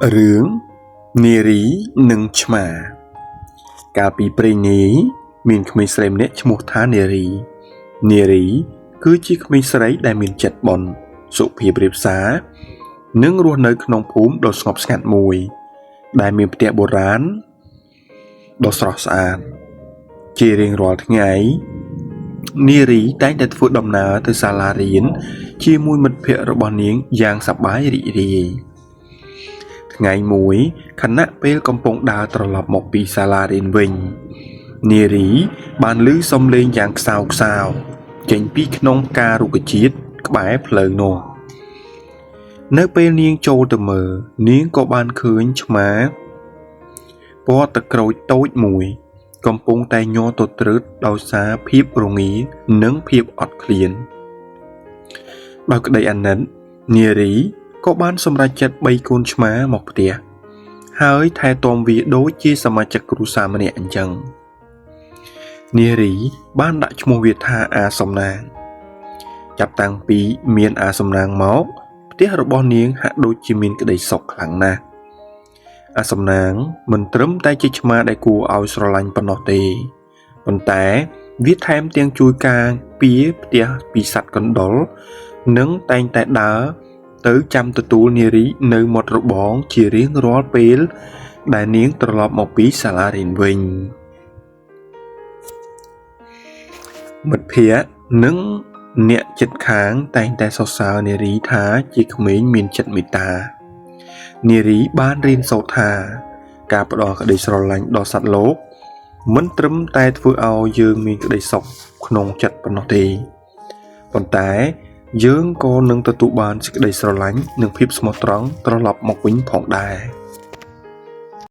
រឿងនារីនិងឆ្មាកាលពីព្រេងនាយមានក្មេងស្រីម្នាក់ឈ្មោះថានារីគឺជាក្មេងស្រីដែលមានចិត្តបន់សុភាពរាបសារនិងរស់នៅក្នុងភូមិដ៏ស្ងប់ស្ងាត់មួយដែលមានផ្ទះបុរាណដ៏ស្រស់ស្អាតជារៀងរាល់ថ្ងៃនារីតែងតែធ្វើដំណើរទៅសាលារៀនជាមួយមិត្តភ័ក្តិរបស់នាងយ៉ាងសប្បាយរីករាយថ្ងៃមួយខណៈពេលកំពុងដើរត្រឡប់មកពីសាលារៀនវិញនារីបានឮសំឡេងយ៉ាងខ្សោៗចេញពីក្នុងផ្ការុក្ខជាតិក្បែរផ្លូវនោះនៅពេលនាងចូលទៅមើលនាងក៏បានឃើញឆ្មាពណ៌ទឹកក្រូចតូចមួយកំពុងតែញ័រទទ្រឹតដោយសារភាពរងានិងភាពអត់ឃ្លានដោយក្តីអាណិតនារីក៏បានសម្រេចចិត្តបីកូនឆ្មាមកផ្ទះហើយថែទាំវាដូចជាសមាជិកគ្រួសារម្នាក់អញ្ចឹងនារីបានដាក់ឈ្មោះវាថាអាសំណាងចាប់តាំងពីមានអាសំណាងមកផ្ទះរបស់នាងហាក់ដូចជាមានក្តីសុខខ្លាំងណាស់អាសំណាងមិនត្រឹមតែជាឆ្មាដែលគួរឲ្យស្រឡាញ់ប៉ុណ្ណោះទេប៉ុន្តែវាថែមទាំងជួយការពារផ្ទះពីសត្វកណ្ដុរនិងតែងតែដើរទៅចាំទទួលនារីនៅមាត់របងជារៀងរាល់ពេលដែលនាងត្រឡប់មកពីសាលារៀនវិញមិត្តភ័ក្តិនិងអ្នកជិតខាងតែងតែសរសើរនារីថាជាក្មេងមានចិត្តមេត្តានារីបានរៀនសូត្រថាការផ្ដល់ក្តីស្រឡាញ់ដល់សត្វលោកមិនត្រឹមតែធ្វើឲ្យយើងមានក្តីសុខក្នុងចិត្តប៉ុណ្ណោះទេប៉ុន្តែយើងក៏នឹងទទួលបានសេចក្តីស្រឡាញ់និងភាពស្មោះត្រង់ត្រឡប់មកវិញផងដែរ